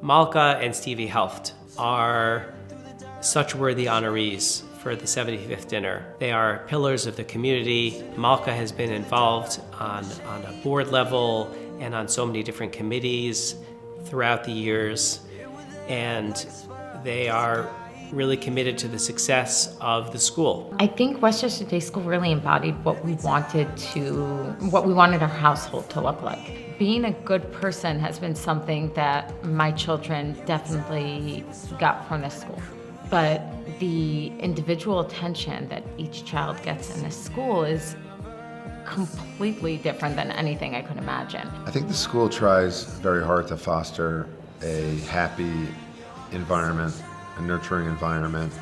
Malka and Stevie Helft are such worthy honorees for the 75th dinner. They are pillars of the community. Malka has been involved on a board level and on so many different committees throughout the years, and they are really committed to the success of the school. I think Westchester Day School really embodied what we wanted our household to look like. Being a good person has been something that my children definitely got from this school. But the individual attention that each child gets in this school is completely different than anything I could imagine. I think the school tries very hard to foster a happy environment, a nurturing environment.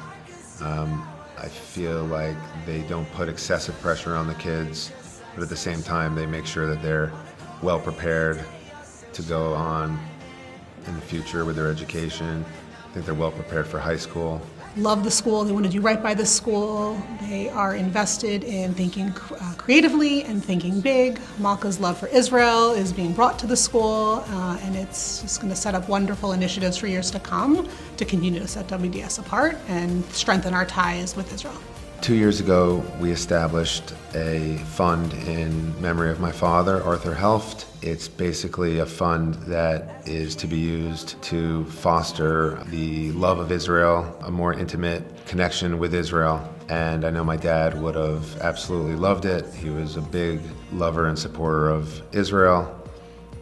I feel like they don't put excessive pressure on the kids, but at the same time they make sure that they're well prepared to go on in the future with their education. I think they're well prepared for high school. Love the school, they want to do right by the school. They are invested in thinking creatively and thinking big. Malka's love for Israel is being brought to the school, and it's just going to set up wonderful initiatives for years to come to continue to set WDS apart and strengthen our ties with Israel. 2 years ago, we established a fund in memory of my father, Arthur Helft. It's basically a fund that is to be used to foster the love of Israel, a more intimate connection with Israel. And I know my dad would have absolutely loved it. He was a big lover and supporter of Israel,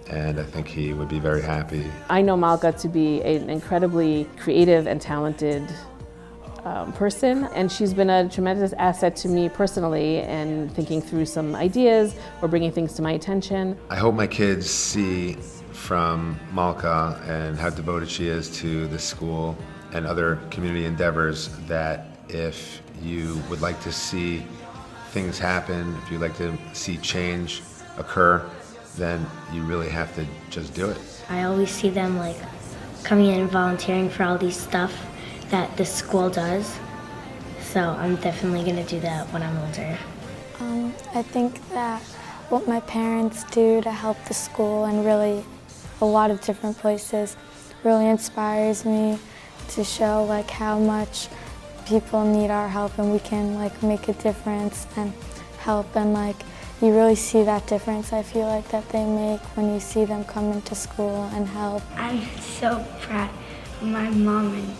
and I think he would be very happy. I know Malka to be an incredibly creative and talented person, and she's been a tremendous asset to me personally in thinking through some ideas or bringing things to my attention. I hope my kids see from Malka and how devoted she is to the school and other community endeavors that if you would like to see things happen, if you'd like to see change occur, then you really have to just do it. I always see them like coming in and volunteering for all these stuff that the school does, so I'm definitely going to do that when I'm older. I think that what my parents do to help the school and really a lot of different places really inspires me to show like how much people need our help and we can like make a difference and help, and like you really see that difference I feel like that they make when you see them come into school and help. I'm so proud of my mom and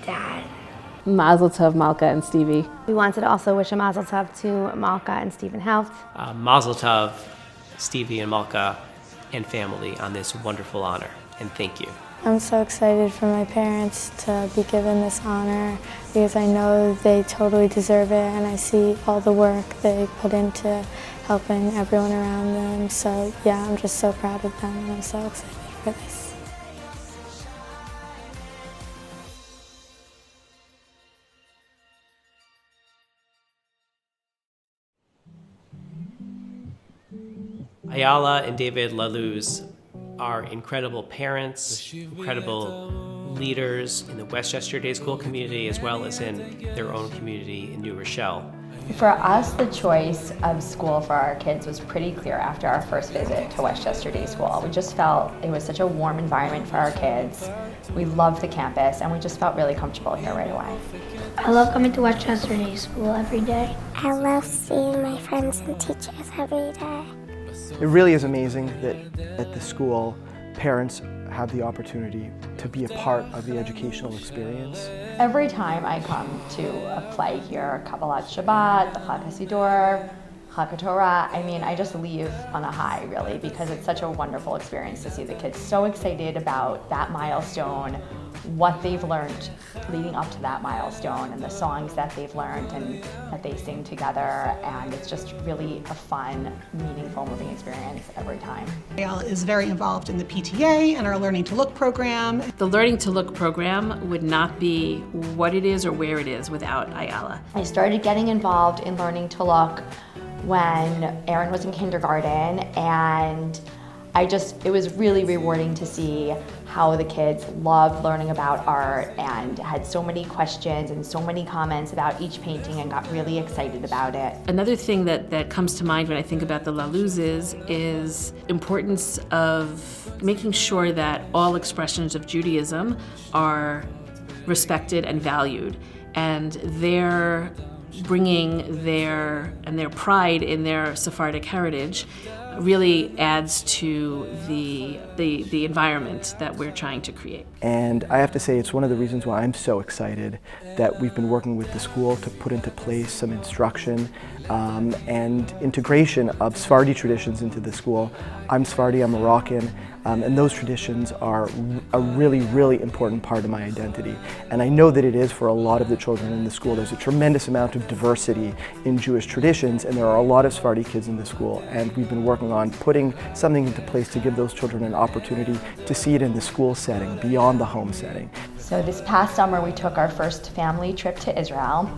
Dad. Mazel tov, Malka and Stevie. We wanted to also wish a mazel tov to Malka and Stephen Helft. Mazel tov, Stevie and Malka and family on this wonderful honor, and thank you. I'm so excited for my parents to be given this honor because I know they totally deserve it, and I see all the work they put into helping everyone around them. So yeah, I'm just so proud of them and I'm so excited for this. Ayala and David Laluz are incredible parents, incredible leaders in the Westchester Day School community as well as in their own community in New Rochelle. For us, the choice of school for our kids was pretty clear after our first visit to Westchester Day School. We just felt it was such a warm environment for our kids. We loved the campus, and we just felt really comfortable here right away. I love coming to Westchester Day School every day. I love seeing my friends and teachers every day. It really is amazing that at the school, parents have the opportunity to be a part of the educational experience. Every time I come to a play here, Kabbalat Shabbat, the Chag HaSiddur, Chag HaTorah, I just leave on a high, really, because it's such a wonderful experience to see the kids so excited about that milestone, what they've learned leading up to that milestone, and the songs that they've learned and that they sing together, and it's just really a fun, meaningful, moving experience every time. Ayala is very involved in the PTA and our Learning to Look program. The Learning to Look program would not be what it is or where it is without Ayala. I started getting involved in Learning to Look when Aaron was in kindergarten, and It was really rewarding to see how the kids loved learning about art and had so many questions and so many comments about each painting and got really excited about it. Another thing that comes to mind when I think about the La Luzes is importance of making sure that all expressions of Judaism are respected and valued, and they're bringing their pride in their Sephardic heritage really adds to the environment that we're trying to create. And I have to say it's one of the reasons why I'm so excited that we've been working with the school to put into place some instruction and integration of Sephardi traditions into the school. I'm Sephardi, I'm Moroccan, and those traditions are a really, really important part of my identity. And I know that it is for a lot of the children in the school. There's a tremendous amount of diversity in Jewish traditions, and there are a lot of Sephardi kids in the school. And we've been working on putting something into place to give those children an opportunity to see it in the school setting, beyond the home setting. So this past summer we took our first family trip to Israel,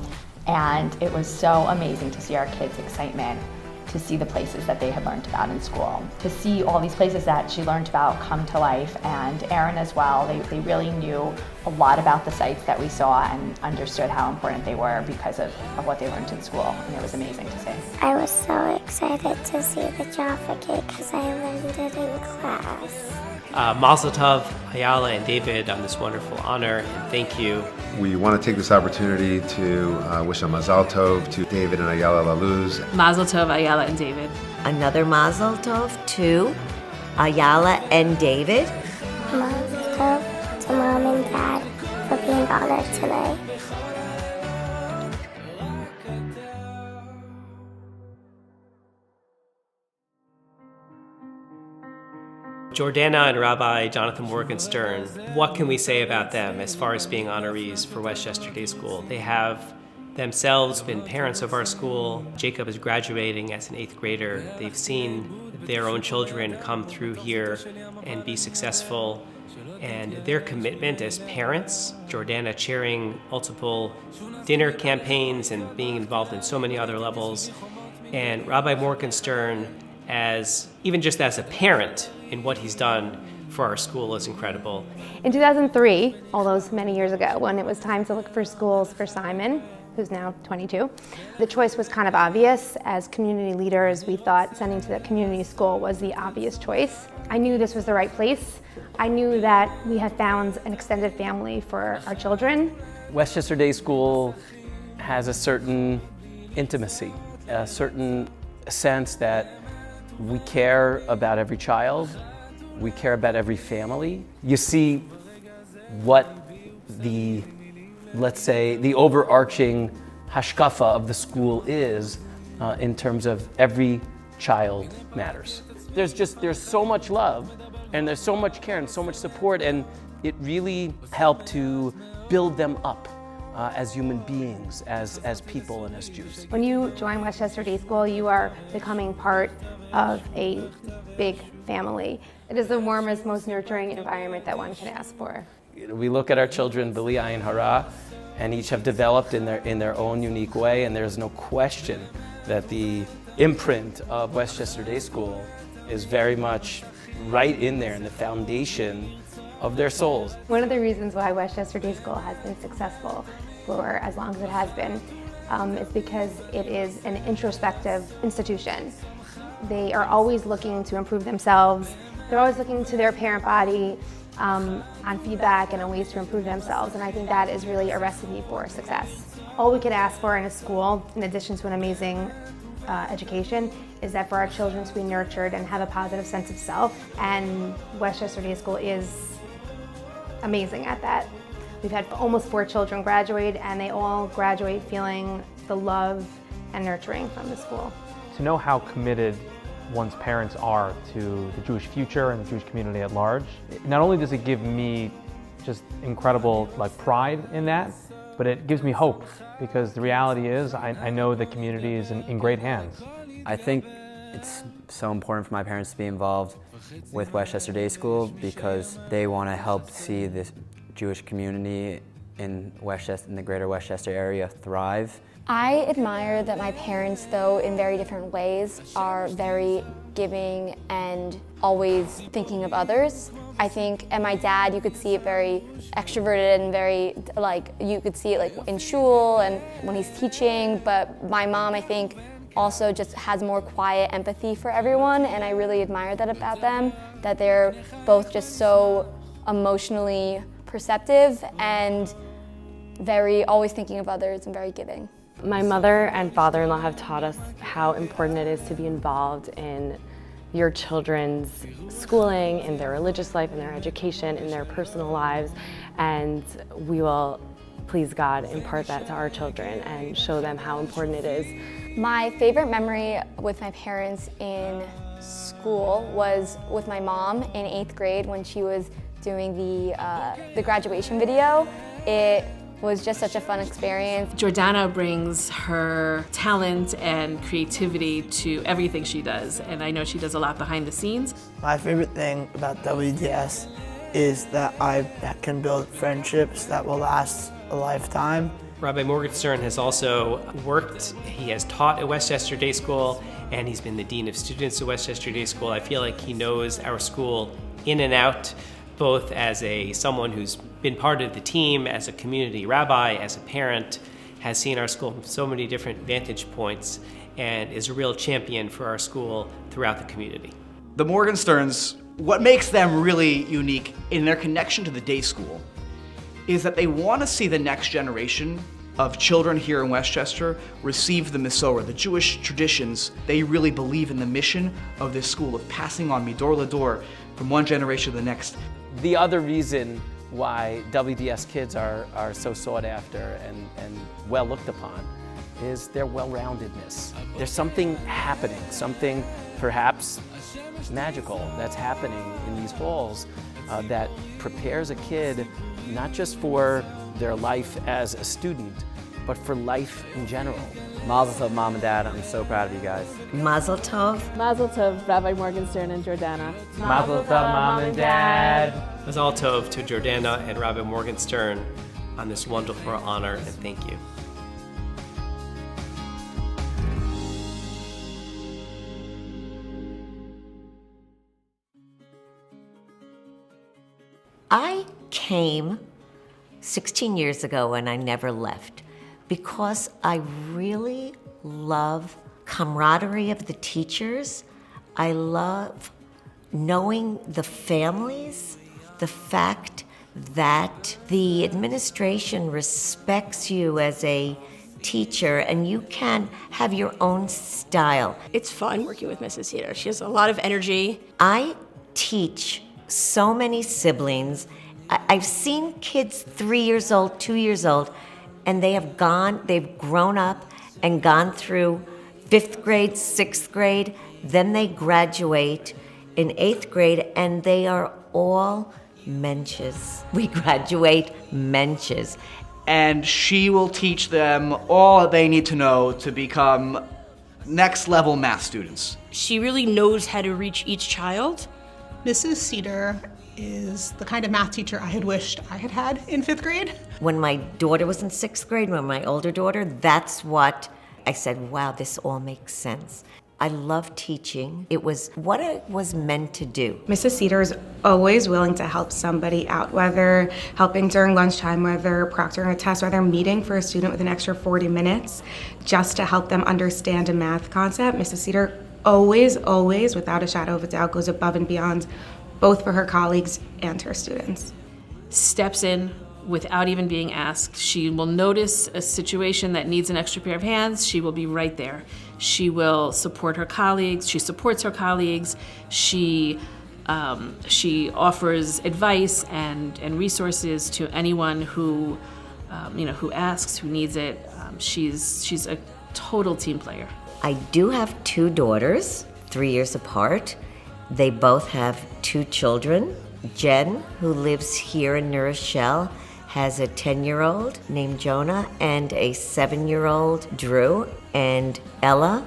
and it was so amazing to see our kids' excitement to see the places that they had learned about in school, to see all these places that she learned about come to life, and Aaron as well. They really knew a lot about the sites that we saw and understood how important they were because of what they learned in school, and it was amazing to see. I was so excited to see the Jaffa cake because I learned it in class. Mazel tov, Ayala and David, on this wonderful honor, and thank you. We want to take this opportunity to wish a Mazel Tov to David and Ayala La Luz. Mazel tov, Ayala and David. Another Mazel Tov to Ayala and David. Mazel tov to Mom and Dad for being honored today. Jordana and Rabbi Jonathan Morgenstern, what can we say about them as far as being honorees for Westchester Day School? They have themselves been parents of our school. Jacob is graduating as an 8th grader. They've seen their own children come through here and be successful. And their commitment as parents, Jordana chairing multiple dinner campaigns and being involved in so many other levels, and Rabbi Morgenstern as even just as a parent in what he's done for our school is incredible. In 2003, all those many years ago, when it was time to look for schools for Simon, who's now 22, the choice was kind of obvious. As community leaders, we thought sending to the community school was the obvious choice. I knew this was the right place. I knew that we had found an extended family for our children. Westchester Day School has a certain intimacy, a certain sense that we care about every child, we care about every family. You see what let's say, the overarching hashkafa of the school is in terms of every child matters. There's so much love, and there's so much care and so much support, and it really helped to build them up as human beings, as people, and as Jews. When you join Westchester Day School, you are becoming part of a big family. It is the warmest, most nurturing environment that one can ask for. We look at our children, B'li Ayin Hara, and each have developed in their own unique way, and there's no question that the imprint of Westchester Day School is very much right in there in the foundation of their souls. One of the reasons why Westchester Day School has been successful for as long as it has been is because it is an introspective institution. They are always looking to improve themselves. They're always looking to their parent body on feedback and on ways to improve themselves, and I think that is really a recipe for success. All we could ask for in a school, in addition to an amazing education, is that for our children to be nurtured and have a positive sense of self, and Westchester Day School is amazing at that. We've had almost 4 children graduate, and they all graduate feeling the love and nurturing from the school. To know how committed one's parents are to the Jewish future and the Jewish community at large, not only does it give me just incredible pride in that, but it gives me hope, because the reality is I know the community is in great hands. I think it's so important for my parents to be involved with Westchester Day School because they want to help see this Jewish community in the greater Westchester area thrive. I admire that my parents, though, in very different ways, are very giving and always thinking of others. I think, and my dad, you could see it very extroverted and very, like, you could see it like in shul and when he's teaching, but my mom, I think, also just has more quiet empathy for everyone, and I really admire that about them, that they're both just so emotionally perceptive and very always thinking of others and very giving. My mother and father-in-law have taught us how important it is to be involved in your children's schooling, in their religious life, in their education, in their personal lives, and we will, please God, impart that to our children and show them how important it is. My favorite memory with my parents in school was with my mom in 8th grade when she was doing the graduation video. It was just such a fun experience. Jordana brings her talent and creativity to everything she does, and I know she does a lot behind the scenes. My favorite thing about WDS is that I can build friendships that will last a lifetime. Rabbi Morgenstern has also worked, he has taught at Westchester Day School, and he's been the Dean of Students at Westchester Day School. I feel like he knows our school in and out, both as someone who's been part of the team, as a community rabbi, as a parent, has seen our school from so many different vantage points, and is a real champion for our school throughout the community. The Morgensterns, what makes them really unique in their connection to the day school is that they want to see the next generation of children here in Westchester receive the Masorah, the Jewish traditions. They really believe in the mission of this school of passing on midor lador from one generation to the next. The other reason why WDS kids are so sought after and well looked upon is their well-roundedness. There's something happening, something perhaps magical that's happening in these halls that prepares a kid not just for their life as a student, but for life in general. Mazel tov, Mom and Dad. I'm so proud of you guys. Mazel tov. Mazel tov, Rabbi Morgenstern and Jordana. Mazel tov, Mom and Dad. Mazel tov to Jordana and Rabbi Morgenstern on this wonderful honor, and thank you. I came 16 years ago and I never left because I really love camaraderie of the teachers. I love knowing the families, the fact that the administration respects you as a teacher and you can have your own style. It's fun working with Mrs. Cedar. She has a lot of energy. I teach so many siblings. I've seen kids 3 years old, 2 years old, and they've grown up and gone through 5th grade, 6th grade, then they graduate in 8th grade, and they are all mensches. We graduate mensches. And she will teach them all they need to know to become next level math students. She really knows how to reach each child. Mrs. Cedar is the kind of math teacher I had wished I had had in 5th grade. When my daughter was in 6th grade, when my older daughter, that's what I said, wow, this all makes sense. I love teaching. It was what I was meant to do. Mrs. Cedar is always willing to help somebody out, whether helping during lunchtime, whether proctoring a test, whether meeting for a student with an extra 40 minutes just to help them understand a math concept. Mrs. Cedar always, without a shadow of a doubt, goes above and beyond, both for her colleagues and her students. Steps in without even being asked. She will notice a situation that needs an extra pair of hands. She will be right there. She will support her colleagues. She supports her colleagues. She offers advice and resources to anyone who, who asks, who needs it. She's a total team player. I do have 2 daughters, 3 years apart. They both have 2 children. Jen, who lives here in New Rochelle, has a 10-year-old named Jonah and a 7-year-old Drew. And Ella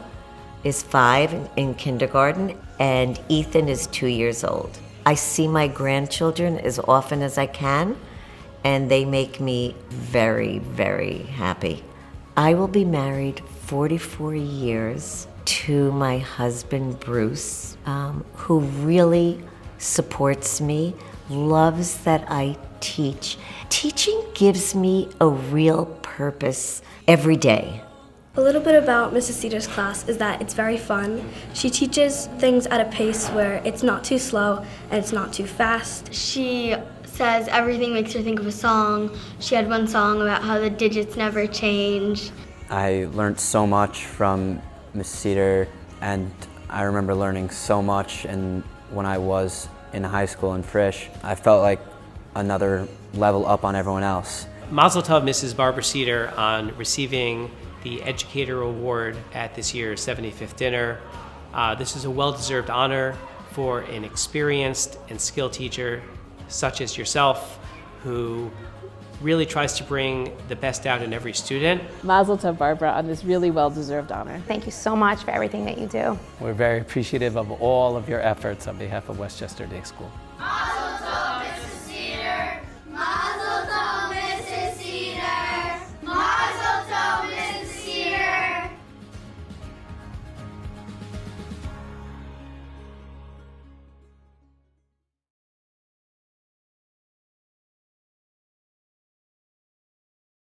is 5 in kindergarten, and Ethan is 2 years old. I see my grandchildren as often as I can, and they make me very, very happy. I will be married 44 years to my husband, Bruce, who really supports me, loves that I teach. Teaching gives me a real purpose every day. A little bit about Mrs. Cedar's class is that it's very fun. She teaches things at a pace where it's not too slow and it's not too fast. She says everything makes her think of a song. She had one song about how the digits never change. I learned so much from Miss Cedar, and I remember learning so much, and when I was in high school in Frisch, I felt like another level up on everyone else. Mazel tov, Mrs. Barbara Cedar, on receiving the Educator Award at this year's 75th dinner. This is a well-deserved honor for an experienced and skilled teacher such as yourself, who really tries to bring the best out in every student. Mazel tov, Barbara, on this really well-deserved honor. Thank you so much for everything that you do. We're very appreciative of all of your efforts on behalf of Westchester Day School.